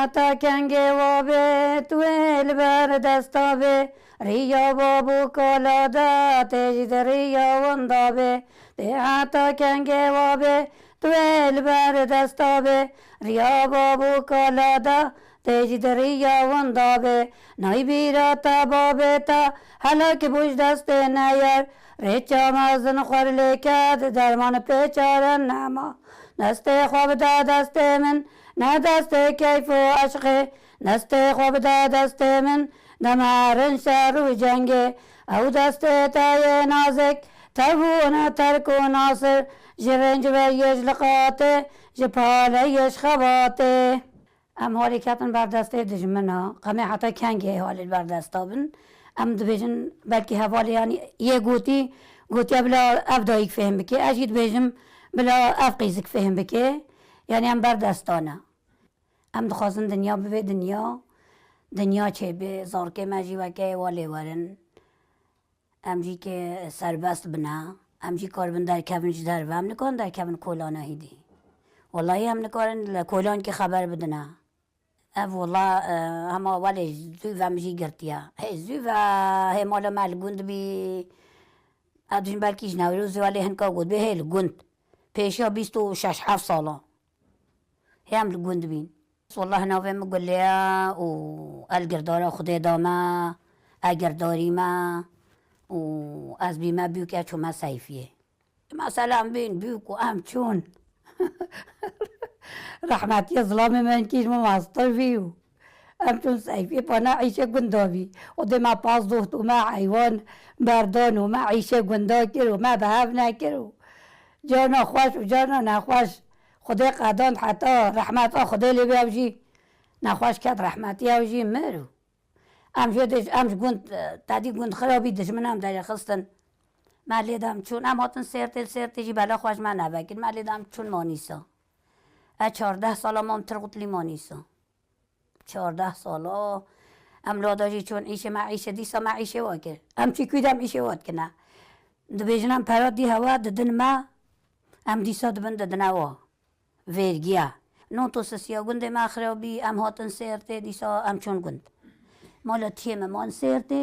حتا کنگ وابه تویل بر دستابه ریا بابو کالادا تجد ریا وندابه ده حتا کنگ وابه تویل بر دستابه ریا بابو کالادا تجد ریا وندابه نای بیرا تا بابه تا حالا که بوش دست نیار ریچا مازن خور لیکد درمان پیچارن نما دست خواب دا دست من نه دست کیف و عشقه دست خواب دا دست من نمارن شر و جنگه او دست تای نازک تبون ترک و ناصر جرنج و یجلقاته جپاله یشخواته ام حالی کتن بر دسته دجمنا قمه حتی کنگه حالی بر دستابن ام دبیجن بلکه حوالی یعنی یه گوتی بلا افدایک فهم بکه اجید بیجم بلا افقیزک فهم بکه یعنی ام بر دستانه ام دخواستن دنیا ببه دنیا چه به زارکه مجی وکه والی ورن ام جی که سربست بنا ام جی کار بن در کبن جدر و ام نکن در کبن کولانه هیدی والله هم نکارن کولان که خبر بدنه والله هما ولی زو و مجی گرتیا زو و همالا مال گند بی ادوش بلکیش نوروز ولی هنکا گود به هیل گند پیشا 26 ساله هم گند بین والله ناوه مگلیا و الگردارا خود دامه اگرداری ما و از بیمه بیو که چومه سیفیه مثلا بین بیو که هم چون رحمتی ظلام من کیش مماستر فیو ام چون سیفیه پانا عیشه گندابی و ده ما پاس دوست و ما حیوان بردان و ما عیشه گندا کرو ما بهف نکرو جانا خوش و جانا نخوش خدای قدان حتی رحمت خدای لی بیاوجی نخوش کد رحمتی اوجی مرو ام جدش امش گند تادی گند خرابی دشمن هم در خستن مالیدم چون ام هاتن سرت جی بلا خوش من نبکن مالیدم چون مانیسا 14 سالا مام ترقتلی مانیسا 14 سالا ام لاداجی چون ایشه معیشه دیسا معیشه واکر ام چی کیدم ایشه واد کنه دبیجنم پرات دی هوا ددن ما ام دیسا دبن ددن وا ویرگیا نو تو سسیا گنده ما خرابی ام هاتن سرت دیسا ام چون گند مالا تیم مان سرت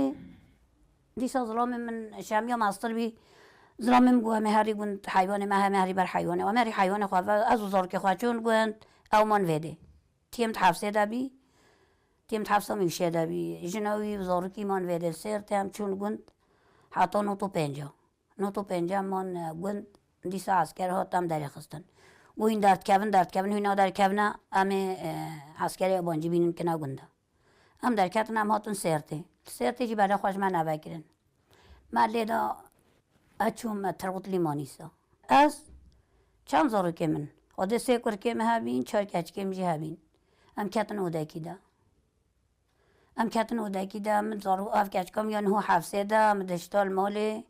دیسا ظلام من شامیا ماستر بی ظلام من گوه مهاری گند حیوان ما مهاری بر حیوانه و مهاری حیوان خواه از وزار که خواه چون گند او من ویده تیم تحفظه دابی تیم تحفظه میشه دابی جنوی وزار کی من ویده سرت هم چون گند حتی نو تو پنجا من گند دیسا عسکر هاتم در خستن و این درد کبن هینا در کبنه همه عسکری ابانجی بینن که نگنده هم در کتن هم هاتون سرته جی برای خوش من نبکرن من لیدا اچوم ترغط لیمانیسا از چند زارو که من خود سیکر که من هبین چار کچ که مجی هبین هم کتن اوده کی دا من زارو اف کچ کم یا نهو حفظه دا مدشتال ماله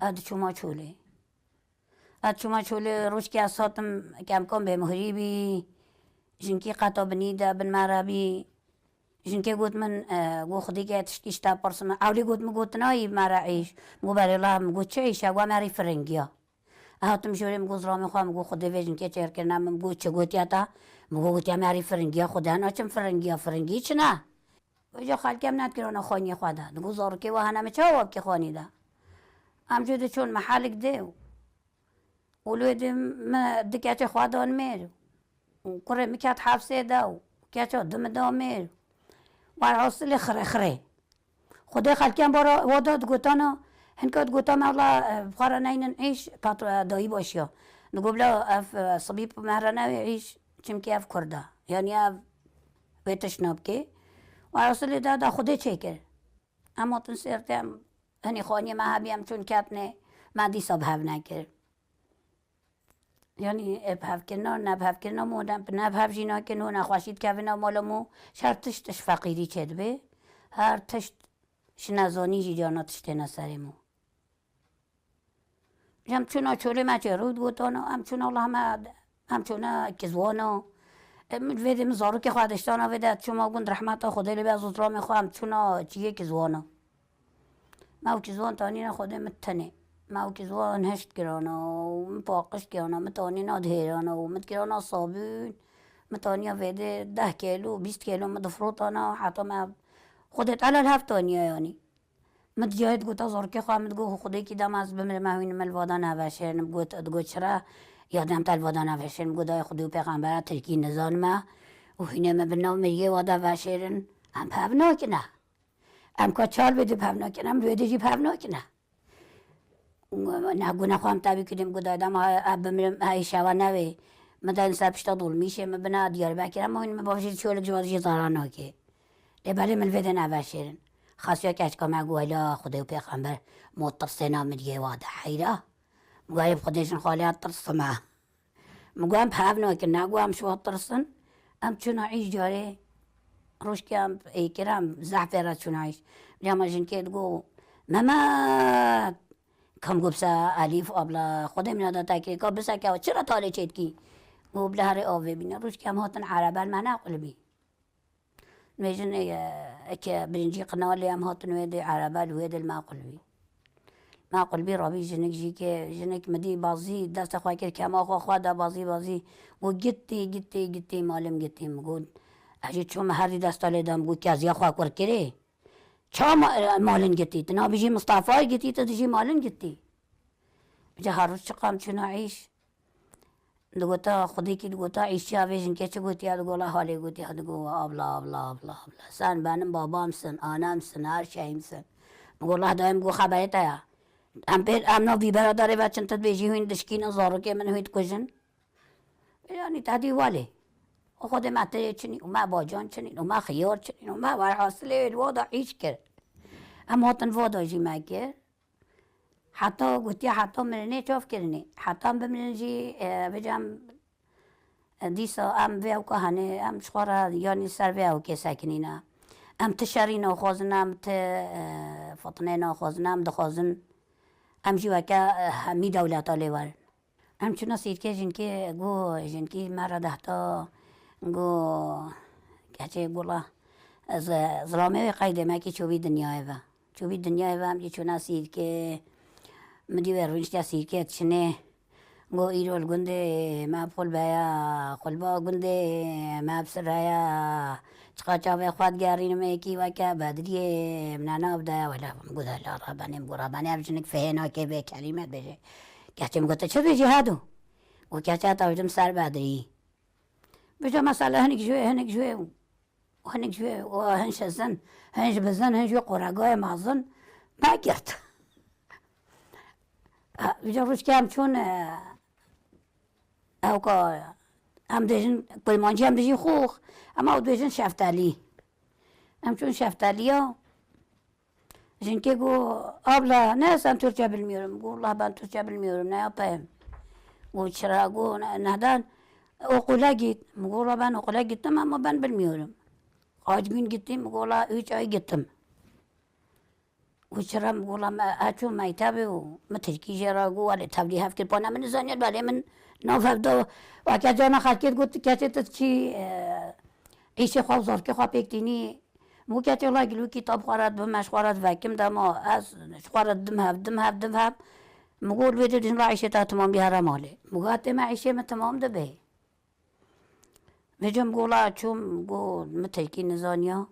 اد چوما چوله روش که اساتم کم کم به مهری بی جنکی قطع بنیده بن مرابی جنکی گوت من گو خودی که تشکیش تا پرسم اولی گوت نایی مرا عیش مگو برای الله مگو چه عیشه گو مری فرنگیا هاتم شوری مگو زرامی خواه مگو خودی وی جنکی چهر کرنم مگو چه گوتیا تا مگو گوتیا مری فرنگیا خودی هنو چم فرنگی چه نه وجا خالکم ند کرانه خانی خواده نگو زارو که و هنمه چه واب که خانی ده همجوده چون محلک ده ولوی ما دکیچه خوادان میر کره میکرد حفظه داو کیچه دم دا میر و حاصل خره خدا خلکیم برا واداد گوتانا هنکات گوتام الله بخارا نینن عیش پاتر دایی باشیا نگو بلا اف صبیب مهرانه عیش چم که اف کرده یعنی اف بیتش ناب که و حاصل دا خدا چه کرد اما تن سرتم هنی خانی مهبیم چون کتنه من دیسا بهو نکرد یعنی ابهف کنار نبهف کنار مودم نبهف جینا کنو نخواشید که ونا مالمو شر تشتش فقیری چد به هر تشت شنزانی جی جانا تشت نسرمو جم چونا چوله ما چه رود گوتانا هم چونا الله هم چونا کزوانا ویده مزارو که خواهدشتانا ویده چوما گند رحمتا خدا لی بیازو درام خواه هم چونا چیه کزوانا ما کزوان تانینا خدا متنه ما کزوان هشت گرانا و مپاقش گرانا متانینا دهیرانا و مت گرانا صابون متانیا ویده 10 کیلو 20 کیلو مدفروتانا حتی ما خودت على الهفتانیا یعنی متجاهد گوتا زرکی خواه متگو خودی که دم از بمر مهوین ملوادا نوشن گوت چرا یادم تل وادا نوشن گودا خودی و پیغمبر ترکی نزان ما و هینه ما بنا میگه وادا وشرن هم پهنا کنه هم کچال بده پهنا کنه هم رویده جی پهنا کنه نه گونه خواهم تابی کدیم گودا دم بمرم های شوا نوی مدن سر پشتا دول میشه ما بنا دیار بکرم ما این ما باشید شولک جوازی زارانه که لباله ملوده نوشرن خاصی که اشکام اگویلا خدای پیغمبر مترسنا میگه واده حیرا مگایم خودشون خالیات ترسما مگایم پهنا که نگویم شو ترسن ام چون عیش جاره روش که ام ایکرام زعفرات چون عیش جامع جن که دگو ماما کم گبسا الیف ابلا خدای من داده که گبسا که چرا تاله چید کی گوبله هر آوه بینه روش که هم هاتن عربال منع قلبی میجن که برنجی قنالی هم هاتن وید عربال وید الماقلبی ماقلبی رابی جنک جی که جنک مدی بازی دست خواه کرد که ما خواه دا بازی و گتی مالم گتی مگود اجی چون هری دست آلی دام گود که از یا خواه کر کره چا مالن گتی تنا بجی مصطفی گتی تا دجی مالن گتی بجا هر روز چقام چون عیش دگوتا خودی که دگوتا عیشی آویژن که چه گوتی ها دگولا حالی گوتی ها دگو ابلا سن بانم بابام سن آنام سن هر شایم سن مگولا دایم گو خبری تایا هم نوی برادره و چند تد بیجی هوین دشکین زارو که من هوید کجن یعنی تدی والی و خود مطره چنین و ما باجان چنین و ما خیار چنین و ما ورحاصله الوادا عیش کرد اما هاتن وادا جی مگر حتی گوتی حتی مرنه چاف کرنه حتی هم بمرنه جی بجام دیسا ام ویو که هنه ام شخورا یعنی سر ویو که سکنینا ام تشاری ناخوازن ام فطنه ناخوازن ام دخوازن ام جیوه که همی دولت آلی ورن ام چون سید که جنکی مرا دهتا گو کچه گولا ظلامه قیده ما که چوبی دنیای و هم چون سید که مدیوه رونشتی سید که چنه گو ایرول گنده ما پول بایا خلبا گنده ما بسرایا چقا چاوه خواد گارین میکی و که بدریه منانا بدایا ولا گودا لا ربانی ابجنک فهنا که به کلمت بشه کچه مگوتا چه بیجی هادو و کچه تاویدم سر بدری بجا مثلا هنگ جوه و هنش زن هنش بزن هنش قرقای مازن نگرد بجا روش که هم چون او که هم دیجن قلمانجی هم دیجی خوخ اما او دیجن شفتالی هم چون شفتالی ها جن که گو آبلا نه اصلا ترچه بالمیورم گو الله بان ترچه بالمیورم نه پایم گو چرا گو نهدان اوقلا گیت مگولا بان اوقلا گیتم اما بان بالمیورم خاجبین گیتیم مگولا 3 ay gittim وچرا مگولا اچو مایتابه و مترکی جرا گو ولی تبلی هفت کرد پانا من زنید ولی من نافذ دو وقتی جانا خالکت گفت کسی تچی ایش خواب زار که خواب اکتینی مو کسی الله گلو کتاب خورد به مش خورد وکم دما از خورد دم هب مگول ویدو دین عیشه تا تمام بیاره ماله مگات ما عیشه ما تمام ده به میجم گولا چون گو مترکی نزانیا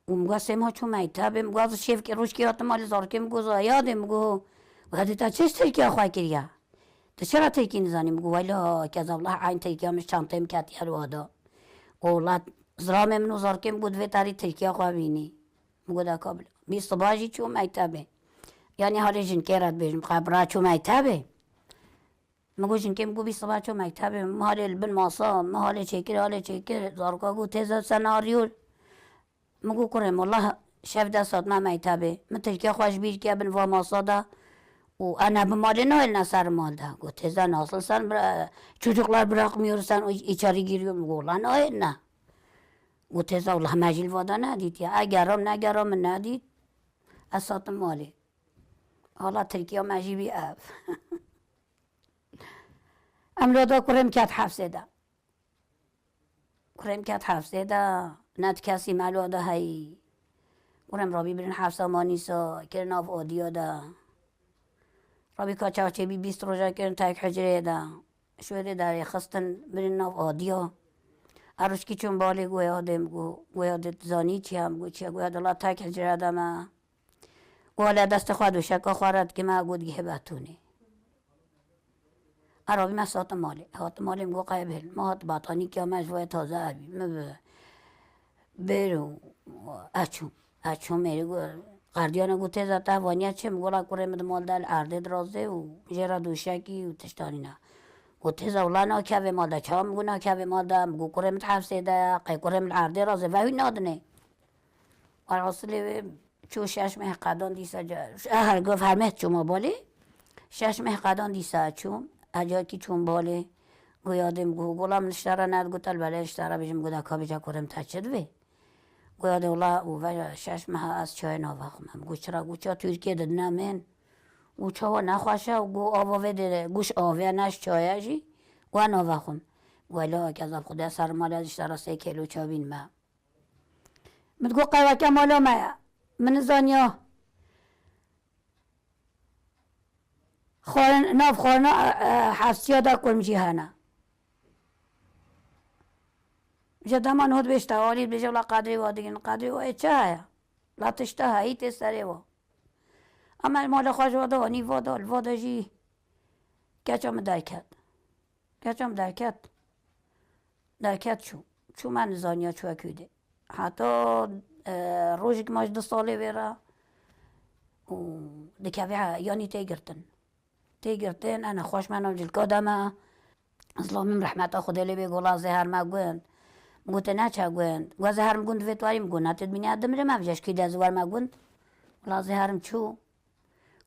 مگه سیمها چون میتابه مگه از شیف که روش که مال زار که مگه زایاده مگه وقتی تا چش ترکیه خواه کریا تا چرا ترکی نزانی مگه ولی که از الله عین ترکیه مش چانته مکاتی هر وادا اولاد زرام منو زار که مگه دوی تاری ترکیه خواه بینی مگه دا کابل 20 باجی چون میتابه یعنی حالی جن که رد بیشم خبره چون میتابه مگه جن که مگه 20 باجی چون میتابه مهال البن ماسا مهال چکر زار که گو تیزا سناریو مگو کرم والله شف دستات ما میتابه من ترکیه خوش بیر که بن و ماسادا و انا بمال نایل نسر مال ده گفت زن اصل سن çocuklar bırakmıyorsan içeri giriyor mu lan ne گفت والله ماجیل وادا ندید یا اگرم نگرم ندید اسات مالی حالا ترکیه ماجیبی اف امرودا کرم کت حفظه ده ند کسی مالو ده هی کرم رابی برین حفظه مانیسا کرن آف آدیا ده رابی کچاچه بی 20 روزه کرن تک حجره ده شده در خستن برین ناف آدیا اروش کی چون بالی گویادم گویادت زانی چی هم گو چی گویاد الله تاکل جرادم گوله دست خود و شکا خورد که ما گود گه بتونی عربی ما سات مالی هات مالی مگو قبل ما هات باطانی که ما جوای تازه عربی ما برو اچوم میری گو قردیان گو تیزا تا وانیا چه مگولا کوره مد مال دل عرده درازه و جرا دوشکی و تشتانی نه گو تیزا ولا نا که به مال دا چام گو نا که به مال دا مگو کوره مد حفظه دا قی کوره مد عرده رازه و نادنه اصلی چو شش ماه قدان دیسا هر گفت هر ماه چوم بالی شش ماه قدان دیسا چوم اجا کی چون بالی گویادم گولم نشتره ند گوتل بله نشتره بجم گودا کا بجا کرم تچد وی گویاده ولا و شش ماه از چای ناوخمم گو چرا گو چا ترکیه دد نمین گو چا نخواشه گو آواوه ده گوش آوه نش چایه جی و ناوخم گویلا که از خدا سر مال از اشتره 3 کیلو چابین ما متگو قیوه که مالا ما من زانیا خورن ناف خورنا حفظیه دا کنم جیهانا جدا من هود بیشتر آلی بیشتر لا قدری و دیگه قدری و چه هیا لا تشته هایی تسری و اما مال خواهش و دانی و دال و داجی کچام درکت چو من زانیا چو کیده حتی روزی که ماش 2 ساله بیره و دکوی یانی تیگرتن انا خوش منم جلکا دمه اسلامیم رحمت خدا لی بگولا زهر ما گویند گوته نه چه گویند گو زهرم گوند ویتواریم گو نتید بینی آدم رو مفجش که دزوار ما گوند ولا زهرم چو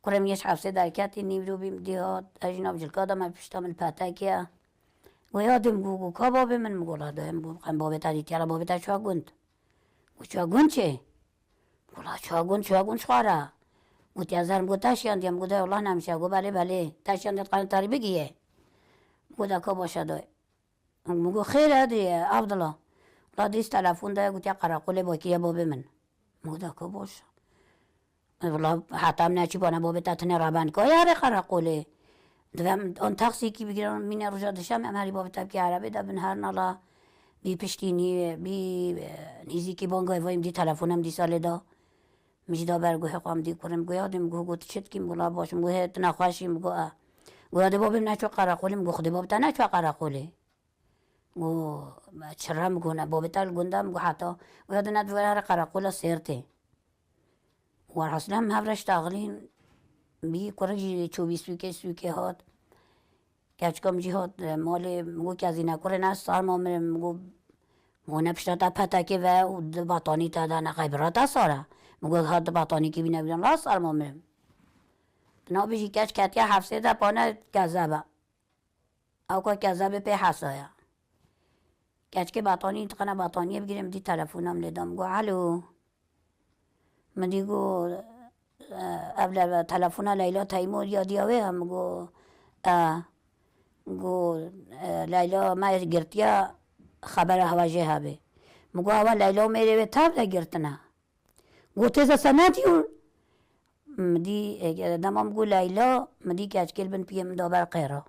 کرم یش حفظه درکتی نیورو بیم دیهات اجناب جلکا دمه پیشتام الپتکیه و یادم گو که بابی من مگولا دایم گو خم بابی تا دیتیارا بابی تا چه گوند گو چه گوند چه گولا چه گوند شواره گوتی از هرم گو تشیان دیم گو ده الله نمیشه گو بله تشیان دیت قرن تاری بگیه گو ده که باشه دای مگو خیر ادری عبدالله لا دیست تلفون ده گوتی قراقوله با کیه بابی من مگو ده که باشه والله حتی هم نچی بانه بابی تا تنه رابند که یاره قراقوله دوام آن تاکسی کی بگیرم مینه روزا داشتم امری بابی تاب که عربی دبن هر نالا بی پشتینی بی نیزی کی بانگای وایم دی تلفونم دی ساله دا میجدا برگو حقام دی کرم گو یادم گو چت کیم گلا باشم گو هت نخواشیم گو یاد بابیم نچو قراقولیم گو خودی بابی تا نچو قراقوله گو چرم گو نه بابی تال گندم گو حتی گو یاد ندوره هر قراقولا سیرته و اصلا هفرش تاغلین بی کرجی چوبی سوکه هات کچکم جی هات مال مگو که از این نکره نه سال ما مگو نپشتا تا پتکه و باطانی تا دا نقیبرا تا ساره مگو هات باطانی که بی نبیدن لا سال ما مرم نابیشی کچ کتیا حفظه دا پانه کذبه او که کذبه پی حسایا کچ که باطانی تقنه باطانیه بگیرم دی تلفونم لیدم گو علو من دیگو قبل تلفن لیلا تیمور یادیاوه هم گو لیلا ما گرتیا خبر هواجه هبه مگو اول لیلا میره به تاب ده گرتنه گو تیزا سنتیور مدی دمام گو لیلا مدی که اچکل بن پیم دابر قیرا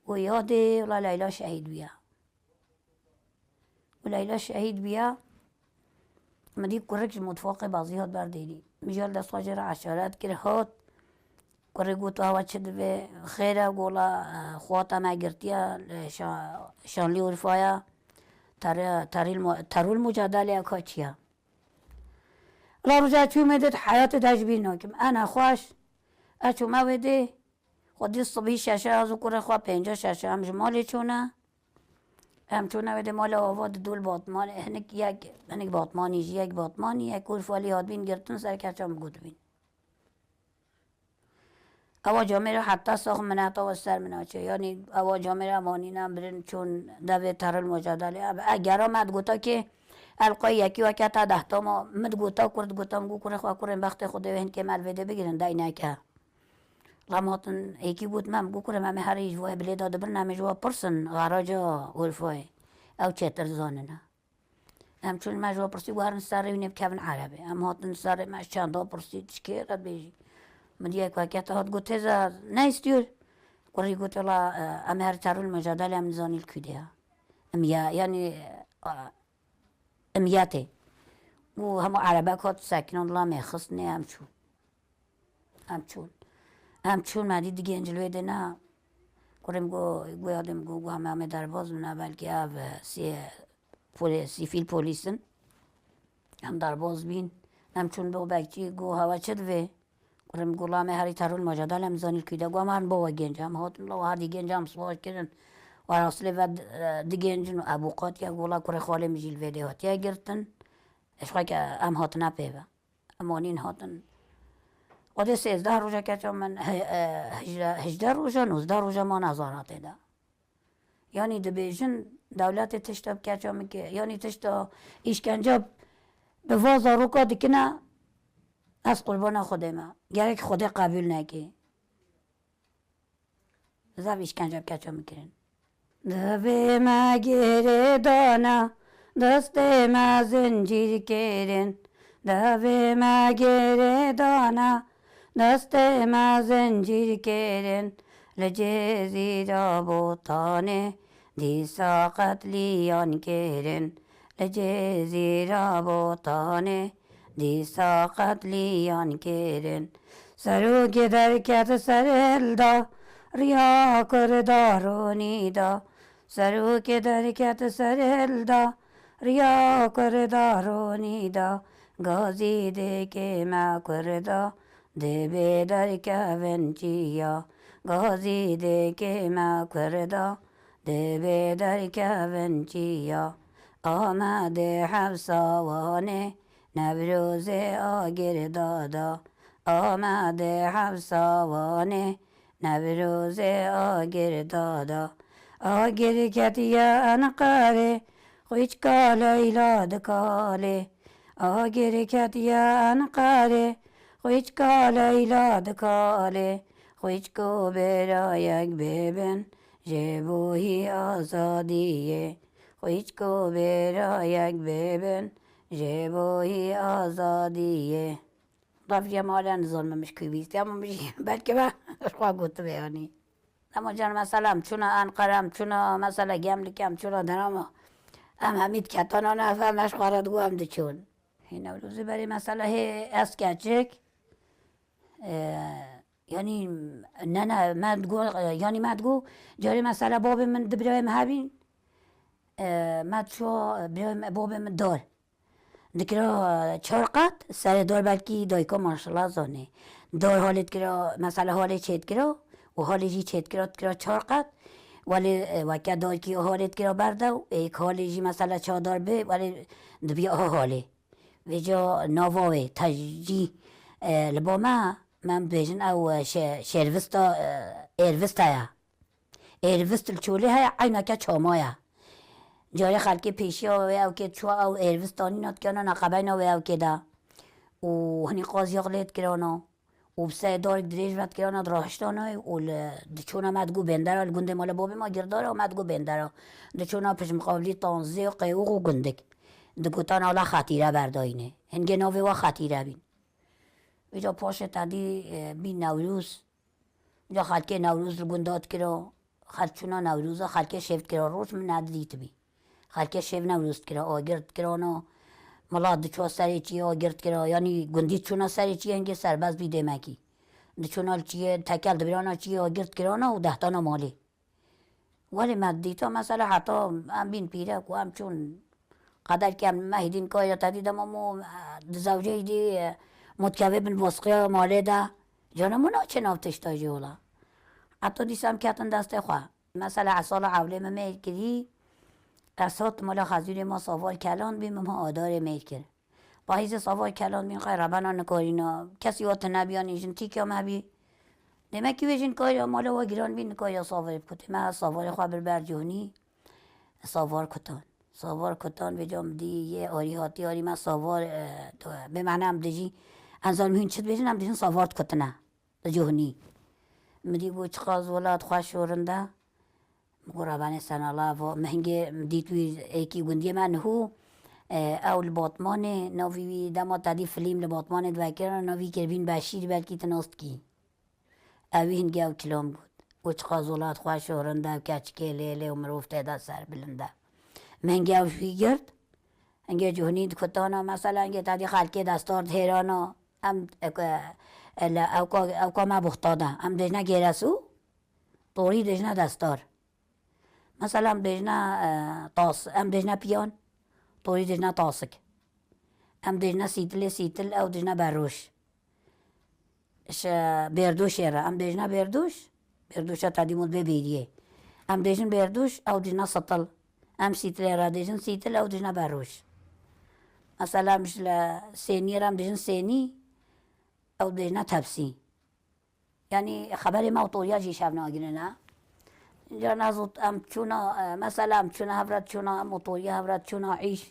گو یاده ولا لیلا شهید بیا و لیلا شهید بیا مدی کرکش متفاق بازی هات بردیدی میجال دست خواجه را عشارت کرد هات کره گو تو هوا چد به خیره گولا خواتا ما گرتیا شانلی ورفایا ترول مجادله اکا چیا لا رجع چو مدت حیات تجبیر ناکم انا خواش اچو ما وده خودی صبحی ششه ازو کره خواه 50 ششه همش مالی چونه همچون وده مال آواد دول باطمان هنگ باطمانی یک باطمانی یک ورفالی هات بین گرتن سر کچام گود بین اوا جامعه را حتی ساخت منعطا و سر مناچه یعنی اوا جامعه را مانینم برن چون دوه ترل مجادله اگر آمد گوتا که القای یکی وقت تا 10 تا ما مد گوتا کرد گوتام گو کنه خواه کرن وقت خود وین که ملوده بگیرن دای نکه لاماتن یکی بود من گو کنم همه هر ایجوای بلی داده برن همه جوا پرسن غراجا ولفای او چتر زانه همچون ما جوا پرسی گوهرن سر وینه بکون عربه اما هاتن سر ما چند ها پرسی چکه رد بیجی من یک وقت هات گو تیزا نیستیور قرری گوت والا ام هر ترول مجادل ام زانیل کده یعنی امیته و همه عربه کات سکنان الله میخست نه همچون مدی دیگه انجلوی ده نه کریم گو یادم گو همه درباز نه بلکه او سیفیل پولیسن هم درباز بین همچون با بکچی گو هوا چد وی کریم گو لامه هری ترول مجادل هم زانیل کده گو هم با گنج هم هاتن لو هر دی گنج هم سواج کردن و اصلی و دی گنج ابو قات یا گولا کره خاله میجیل ویده هاتیا گرتن اشخای که ام هاتن اپیوه امانین هاتن قد 13 روزه که من 18 روزه 19 روزه ما نظارت ده یعنی دبیجن دولت تشتاب که میگه یعنی تشتا ایشکنجه به وازا رو که دکنه از قربان خودمه گره که خود قبول نگه زب ایشکنجه که میگیرن دبی ما گیره دانه دست ما زنجیر کردن دبی ما گیره دانه دست ما زنجیر کردن لجزیر بوتانه دیسا قتلیان کردن لجزیر بوتانه دیسا قتلیان کردن سرو که درکت سرل دا ریا کردارونی دا سرو که درکت سرل دا ریا کردارونی دا گازی ده که ما کردا ده به درکه ونچیا گازی ده که ما کردا ده به درکه ونچیا آمده حفصاوانه نبروز آگر دادا آمده حفصاوانه نبروز آگر دادا آگر کتیا انقاره خویچ کاله ایلاد کاله آگر کتیا انقاره خویچ کاله ایلاد کاله خویچ کو برایک ببن جبوهی آزادیه خویچ کو برایک ببن جبوهی آزادیه رفت مالن ظلممش کی بیست اما میشه بلکه من خواه گوته بیانی اما جان مثلا چون انقرم چون مثلا گملکم چون درام همید کتانا نفهمش خواهد گو هم ده چون این روزی برای مثلا از کچک یعنی نه مدگو جاری مثلا باب من دبرایم هبین مدشو باب من دار دکرا چرقت سر دار بلکی دایکا ماشالله زانه دار حالت کرا مثلا حالت چید کرا و حالجی چید کرا چرقت ولی وکه دایکی حالت کرا برده ایک حالجی مثلا چادر به ولی دبیا حاله و جا نواوه تجی لبامه من بیشن او شروستا ایروستا الچوله های عینا که چامایا جاری خلکی پیشی او که چوا او ایروستانی نات کنن نقبه نو او که دا و هنی قاضی غلیت کرانا و بسه دار دریج رد کرانا دراهشتانه و دچونا مدگو بندر گنده مال بابی ما گرداره و مدگو بندر دچونا پیش مقابلی تانزی و قیوق و گندک دگوتان حالا خطیره برداینه هنگه ناوی و خطیره بین اینجا پاش تدی بین نوروز اینجا خلکه نوروز رو گندات کرا خلچونا نوروز خلکه شفت کرا روز من ندیت بی خلکه شفت نوروز کرا آگرد کرانا ملا دچوا سری چی آگرد کرا یعنی گندی چونا سری چی هنگه سرباز بی دمکی دچونا چی تکل دبرانا چی آگرد کرانا و دهتانا مالی ولی مدیتا مثلا حتی هم بین پیره کو هم چون قدر که مهدین کایا تدیدم امو زوجه دی متکوه بن بسقه ماله ده جانمونا چه نافتش تاجی اولا حتی دیسم کتن دسته خواه مثلا اصال عوله میل کردی اسات مالا خزیر ما سوار کلان بیم ما آدار میل کرد با هیز سوار کلان بیم خیر ربنا نکارینا کسی وات نبیان ایشن تیک هم هبی نمکی ویجن کایا مالا و گران بین کایا سوار کتی من سوار خواه بر جونی سوار کتان به جام دی یه آری هاتی آری من سوار به معنی هم دیجی انزال مهین چید بیشن هم دیشن سوارت کتنه جهنی مدی بو چقاز ولاد خواه شورنده مگو ربانه سن الله و مهنگه دیتوی ایکی گندی من هو او لباطمانه ناوی دما تدی فلیم لباطمانه دوکران ناوی کربین بشیر بلکی تناست کی اوی هنگه او کلام بود و چقا زولات خواه شورنده و کچکه لیله و مروفته ده سر بلنده من گوشی گرد انگه جهنید کتانا مثلا انگه تدی خلکی دستار تهرانا ام اوکا ما بختاده ام دجنه گیرسو طوری دجنه دستار مثلا ام دجنه طاس ام دجنه پیان طوری دجنه طاسک ام دجنه سیتل او دجنه بروش اش بردوش یره ام دجنه بردوش تدی مود ببیدیه ام دجن بردوش او دجنه سطل ام سیتل یره دجن سیتل او دجنه بروش مثلا مثل سینی رم دجن سینی او دجنه تبسی یعنی خبری ما طوریا جی شب ناگیره نه اینجا نزود ام چونا مثلا ام چونا هفرد چونا ام طوریا هفرد چونا عیش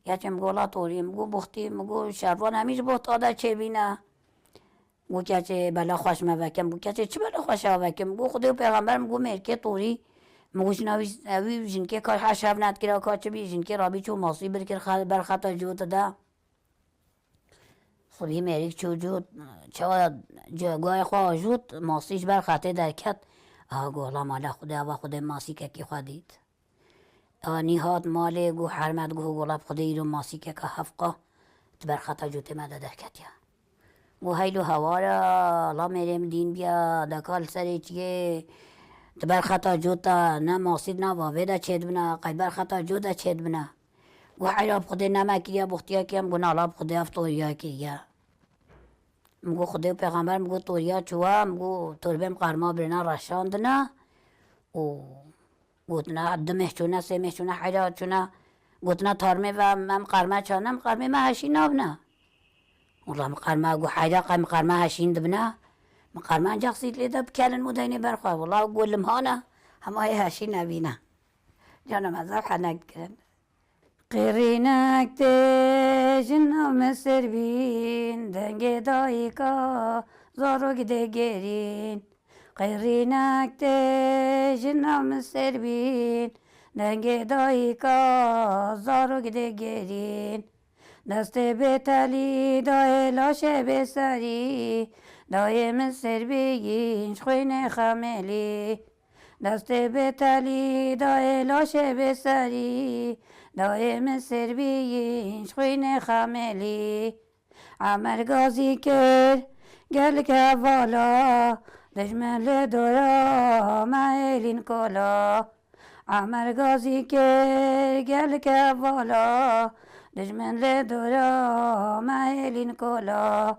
یا چه مگولا طوری مگو بختی مگو شروان همیش بخت آده چه بینه مگو که بلا خوش موکم مگو که چه بلا خوش موکم مگو خدا پیغمبر مگو مرکه طوری مگو اوی جنکه کار حشب ند کرا کار چه بی جنکه رابی چو ماسی بر خطا جوت ده خبی مریک چو جوت چه جگاه خواه جوت ماسیش بر خطا درکت گولا مالا خدا و خدا ماسی که کی خودید نیهات ماله گو حرمت گو گلاب خدایی رو ماسی که حفقه بر خطا جوت مده درکت یا گو هیلو هوارا لا مریم دین بیا دکال سری چیه بر خطا جوتا نه ماسید نه واویدا چید بنا قیبر خطا جوتا چید بنا گو حیراب خدا نمکریا بختیا کیم گو نالاب خدا افتوریا کریا مگو خدا پیغمبر مگو توریا چوا مگو توربیم قرما برنا رشاندنا و گوتنا دمه چونه سمه چونه حیرا چونه گوتنا تارمه و من قرما چانم قرمه ما هشین نابنا والله قرما گو حیرا قرما هشین دبنا قرما جاکسید لیدا بکلن مدینه برخواه والله گولم هانا همه هشین نبینا جانم از حنک کرن قرینک تجنا مصر بین دنگ دایکا زارو گده گرین قرینک تجنا مصر بین دنگ دایکا زارو گده گرین دست به تلی دای لاشه بسری دای مصر بگین خوین خملی دست به تلی دای لاشه بسری دای مصر بگین خوین خملی عمر گازی کر گل که والا دجمل دورا مایلین کلا عمر گازی کر گل که والا دجمن دورا مایلین کلا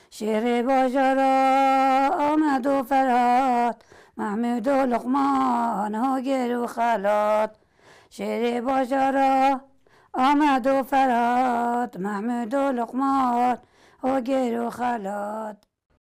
شیر باجارا آمد و فرات محمود و لقمان هاگر و خلات شیر باجارا آمد و فرات محمود و لقمان هاگر و خلات